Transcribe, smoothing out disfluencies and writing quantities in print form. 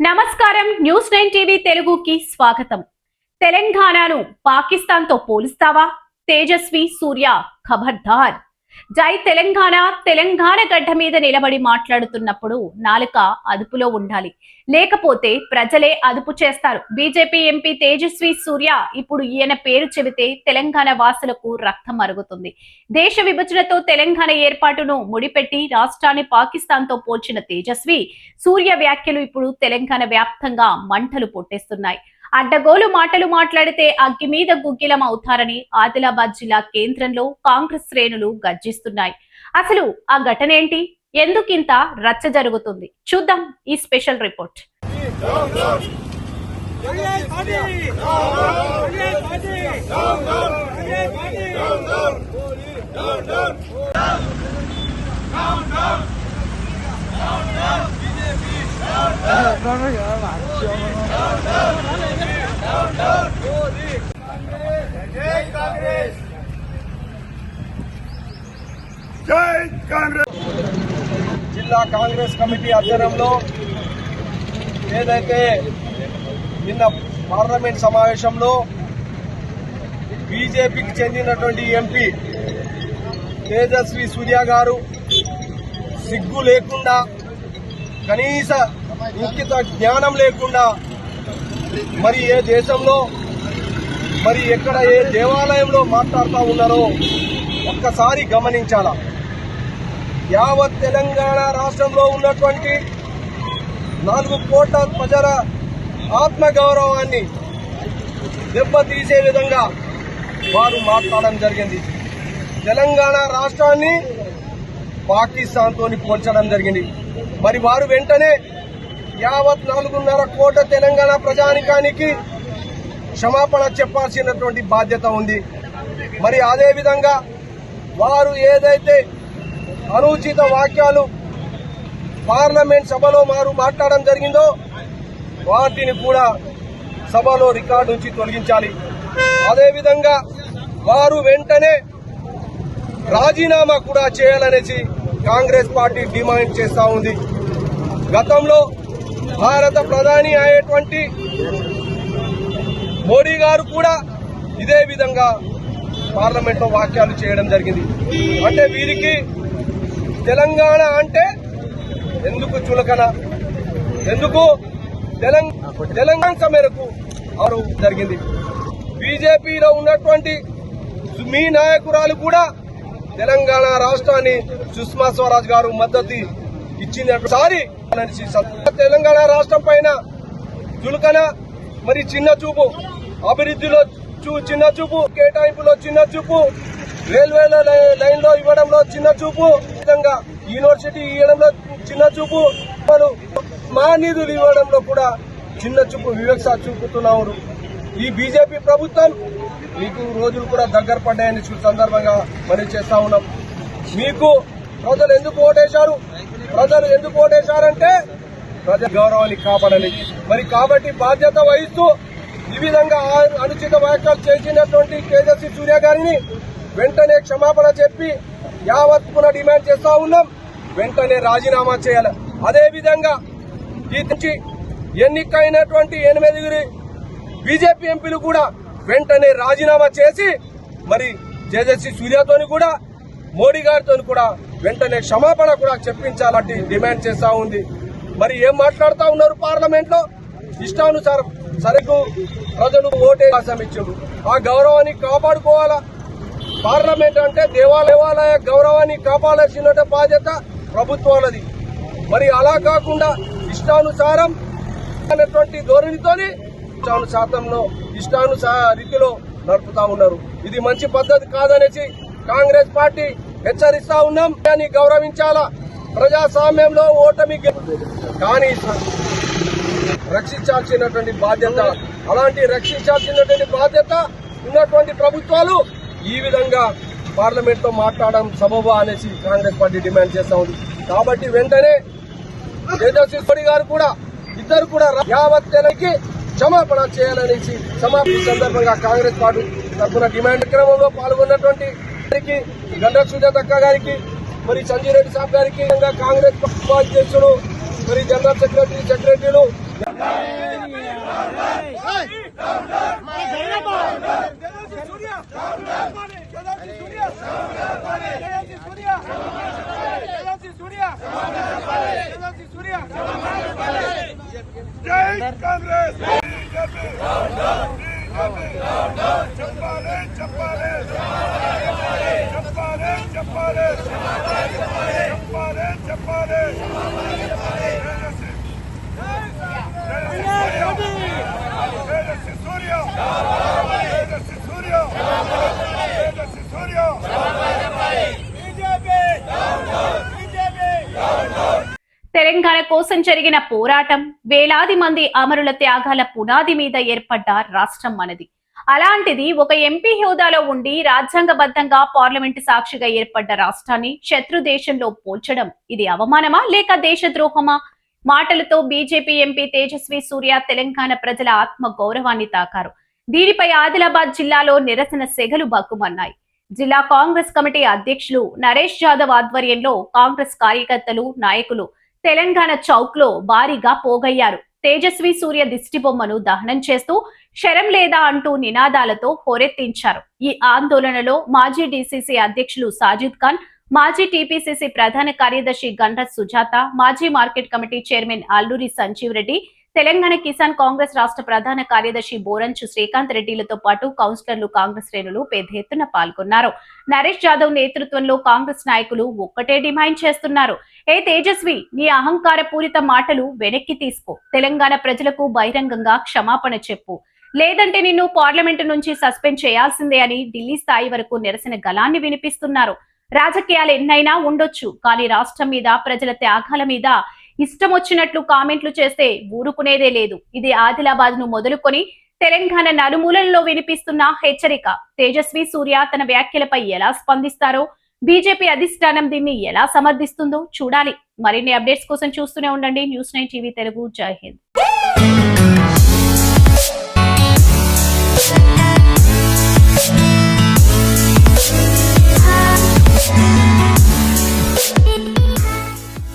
నమస్కారం news 9 TV తెలుగుకి స్వాగతం. తెలంగాణను పాకిస్తాన్ తో పోలిస్తావా? తేజస్వి సూర్య ఖబర్దార్. జై తెలంగాణ. తెలంగాణ గడ్డ మీద నిలబడి మాట్లాడుతున్నప్పుడు నాలుక అదుపులో ఉండాలి, లేకపోతే ప్రజలే అదుపు చేస్తారు. బీజేపీ ఎంపీ తేజస్వి సూర్య ఇప్పుడు ఈయన పేరు చెబితే తెలంగాణ వాసులకు రక్తం మరుగుతుంది. దేశ విభజనతో తెలంగాణ ఏర్పాటును ముడిపెట్టి రాష్ట్రాన్ని పాకిస్తాన్ తో పోల్చిన తేజస్వి సూర్య వ్యాఖ్యలు ఇప్పుడు తెలంగాణ వ్యాప్తంగా మంటలు పొట్టేస్తున్నాయి. అడ్డగోలు మాటలు మాట్లాడితే అగ్గి మీద గుగ్గిలం అవుతారని ఆదిలాబాద్ జిల్లా కేంద్రంలో కాంగ్రెస్ శ్రేణులు గర్జిస్తున్నాయి. అసలు ఆ ఘటన ఏంటి? ఎందుకింత రచ్చ జరుగుతుంది? చూద్దాం ఈ స్పెషల్ రిపోర్ట్. జిల్లా కాంగ్రెస్ కమిటీ ఆధ్వర్యంలో ఏదైతే నిన్న పార్లమెంట్ సమావేశంలో బీజేపీకి చెందినటువంటి ఎంపీ తేజస్వి సూర్య గారు సిగ్గు లేకుండా, కనీస ఇంకిత జ్ఞానం లేకుండా మరి ఏ దేశంలో మరి ఎక్కడ ఏ దేవాలయంలో మాట్లాడుతూ ఉన్నారో ఒక్కసారి గమనించాలా. యావత్ తెలంగాణ రాష్ట్రంలో ఉన్నటువంటి 4 కోట్ల ప్రజల ఆత్మగౌరవాన్ని దెబ్బతీసే విధంగా వారు మాట్లాడడం జరిగింది. తెలంగాణ రాష్ట్రాన్ని పాకిస్తాన్ తోని పోల్చడం జరిగింది. మరి వారు వెంటనే యావత్ 4.5 కోట్ల తెలంగాణ ప్రజానికానికి క్షమాపణ చెప్పాల్సినటువంటి బాధ్యత ఉంది. మరి అదేవిధంగా వారు ఏదైతే అనుచిత వాక్యాలు పార్లమెంట్ సభలో వారు మాట్లాడడం జరిగిందో వాటిని కూడా సభలో రికార్డు నుంచి తొలగించాలి. అదేవిధంగా వారు వెంటనే రాజీనామా కూడా చేయాలనేసి కాంగ్రెస్ పార్టీ డిమాండ్ చేస్తా ఉంది. గతంలో భారత ప్రధాని అయ్యేటువంటి మోడీ గారు కూడా ఇదే విధంగా పార్లమెంట్ లో వ్యాఖ్యలు చేయడం జరిగింది. అంటే వీరికి తెలంగాణ అంటే ఎందుకు చులకన, ఎందుకు తెలంగాణ మేరకు వారు జరిగింది. బీజేపీలో ఉన్నటువంటి మీ నాయకురాలు కూడా తెలంగాణ రాష్ట్రాన్ని సుష్మా స్వరాజ్ గారు మద్దతు ఇచ్చినసారి తెలంగాణ రాష్ట్రం పైన చులకన, మరి చిన్న చూపు, అభివృద్ధిలో చిన్న చూపు, కేటాయింపులో చిన్న చూపు, రైల్వేల లైన్ లో ఇవ్వడంలో చిన్న చూపు, విధంగా యూనివర్సిటీ ఇవ్వడంలో చిన్న చూపు, మా నిధులు ఇవ్వడంలో కూడా చిన్న చూపు, వివక్ష చూపుతున్నారు ఈ బీజేపీ ప్రభుత్వం. మీకు రోజులు కూడా దగ్గర పడ్డాయని సందర్భంగా మనం చేస్తా ఉన్నాం. మీకు ప్రజలు ఎందుకు ఓటేశారు? ప్రజలు ఎందుకు ఓటేశారంటే ప్రజల గౌరవాన్ని కాపాడాలి. మరి కాబట్టి బాధ్యత వహిస్తూ ఈ విధంగా అనుచిత వ్యాఖ్యలు చేసినటువంటి తేజస్వి సూర్య గారిని వెంటనే క్షమాపణ చెప్పి యావత్తున డిమాండ్ చేస్తా ఉన్నాం. వెంటనే రాజీనామా చేయాలి. అదేవిధంగా ఈ నుంచి ఎన్నికైనటువంటి 8 బీజేపీ ఎంపీలు కూడా వెంటనే రాజీనామా చేసి మరి తేజస్వి సూర్యతోని కూడా మోడీ గారితో కూడా వెంటనే క్షమాపణ కూడా చెప్పించాలంటే డిమాండ్ చేస్తా ఉంది. మరి ఏం మాట్లాడుతా ఉన్నారు? పార్లమెంట్ లో ఇష్టానుసారం సరిగ్గు ప్రజలు ఓటే ఇచ్చారు. ఆ గౌరవాన్ని కాపాడుకోవాలా. పార్లమెంట్ అంటే దేవాలయ గౌరవాన్ని కాపాడాల్సిన బాధ్యత ప్రభుత్వాలది. మరి అలా కాకుండా ఇష్టానుసారం అనేటువంటి ధోరణితోని ఇష్టానుసార రీతిలో నడుపుతా ఉన్నారు. ఇది మంచి పద్ధతి కాదనేసి కాంగ్రెస్ పార్టీ హెచ్చరిస్తా ఉన్నాం. దాన్ని గౌరవించాలా. ప్రజాస్వామ్యంలో ఓటమి కానీ రక్షించాల్సినటువంటి బాధ్యత, అలాంటి రక్షించాల్సినటువంటి బాధ్యత ఉన్నటువంటి ప్రభుత్వాలు ఈ విధంగా పార్లమెంట్ లో మాట్లాడడం సబబా అనేసి కాంగ్రెస్ పార్టీ డిమాండ్ చేస్తా ఉంది. కాబట్టి వెంటనే తేజస్వి సూర్య గారు కూడా ఇద్దరు కూడా యావత్ తెలంగాణకి క్షమాపణ చేయాలనేసి సమావేశం సందర్భంగా కాంగ్రెస్ పార్టీ తరఫున డిమాండ్ క్రమంలో పాల్గొన్నటువంటి గండ్ర సుజాతక్క గారికి, మరి సంజయ్ రెడ్డి సాబ్ గారికి, కాంగ్రెస్ అధ్యక్షుడు, మరి జనరల్ సెక్రటరీలు జై కాంగ్రెస్ బీజేపీ చెప్పాలి చెప్పాలి చెప్పాలి చెప్పాలి చెప్పాలి చెప్పాలి సూర్య సూర్య సూర్య బీజేపీ తెలంగాణ కోసం జరిగిన పోరాటం, వేలాది మంది అమరుల త్యాగాల పునాది మీద ఏర్పడ్డ రాష్ట్రం మనది. అలాంటిది ఒక ఎంపీ హోదాలో ఉండి రాజ్యాంగబద్ధంగా పార్లమెంటు సాక్షిగా ఏర్పడ్డ రాష్ట్రాన్ని శత్రు దేశంలో పోల్చడం ఇది అవమానమా లేక దేశద్రోహమా? మాటలతో బీజేపీ ఎంపీ తేజస్వి సూర్య తెలంగాణ ప్రజల ఆత్మ గౌరవాన్ని తాకారు. దీనిపై ఆదిలాబాద్ జిల్లాలో నిరసన సెగలు బగ్గుమన్నాయి. జిల్లా కాంగ్రెస్ కమిటీ అధ్యక్షులు నరేష్ జాదవ్ ఆధ్వర్యంలో కాంగ్రెస్ కార్యకర్తలు, నాయకులు తెలంగాణ చౌక్ లో భారీగా పోగయ్యారు. తేజస్వి సూర్య దిష్టి బొమ్మను దహనం చేస్తూ శరం లేదా అంటూ నినాదాలతో హోరెత్తించారు. ఈ ఆందోళనలో మాజీ డీసీసీ అధ్యక్షులు సాజిద్ ఖాన్, మాజీ టీపీసీసీ ప్రధాన కార్యదర్శి గండ్ర సుజాత, మాజీ market committee chairman Alluri Sanjeev Reddy, Telangana Kisan Congress రాష్ట్ర ప్రధాన కార్యదర్శి బోరంచు శ్రీకాంత్ రెడ్డిలతో పాటు కౌన్సిలర్లు, కాంగ్రెస్ శ్రేణులు పెద్ద ఎత్తున పాల్గొన్నారు. నరేష్ జాదవ్ నేతృత్వంలో కాంగ్రెస్ నాయకులు ఒక్కటే డిమాండ్ చేస్తున్నారు. ఏ తేజస్వి, నీ అహంకార పూరిత మాటలు వెనక్కి తీసుకో, తెలంగాణ ప్రజలకు బహిరంగంగా క్షమాపణ చెప్పు, లేదంటే నిన్ను పార్లమెంటు నుంచి సస్పెండ్ చేయాల్సిందే అని ఢిల్లీ స్థాయి వరకు నిరసన గళాన్ని వినిపిస్తున్నారు. రాజకీయాలు ఎన్నైనా ఉండొచ్చు, కానీ రాష్ట్రం మీద, ప్రజల త్యాగాల మీద ఇష్టం వచ్చినట్లు కామెంట్లు చేస్తే ఊరుకునేదే లేదు. ఇది ఆదిలాబాద్ ను మొదలుకొని తెలంగాణ నలుమూలల్లో వినిపిస్తున్న హెచ్చరిక. తేజస్వి సూర్య తన వ్యాఖ్యలపై ఎలా స్పందిస్తారో, బీజేపీ అధిష్టానం దీన్ని ఎలా సమర్థిస్తుందో చూడాలి. మరిన్ని అప్డేట్స్ కోసం చూస్తూనే ఉండండి న్యూస్ 9 టీవీ తెలుగు. జై హింద్.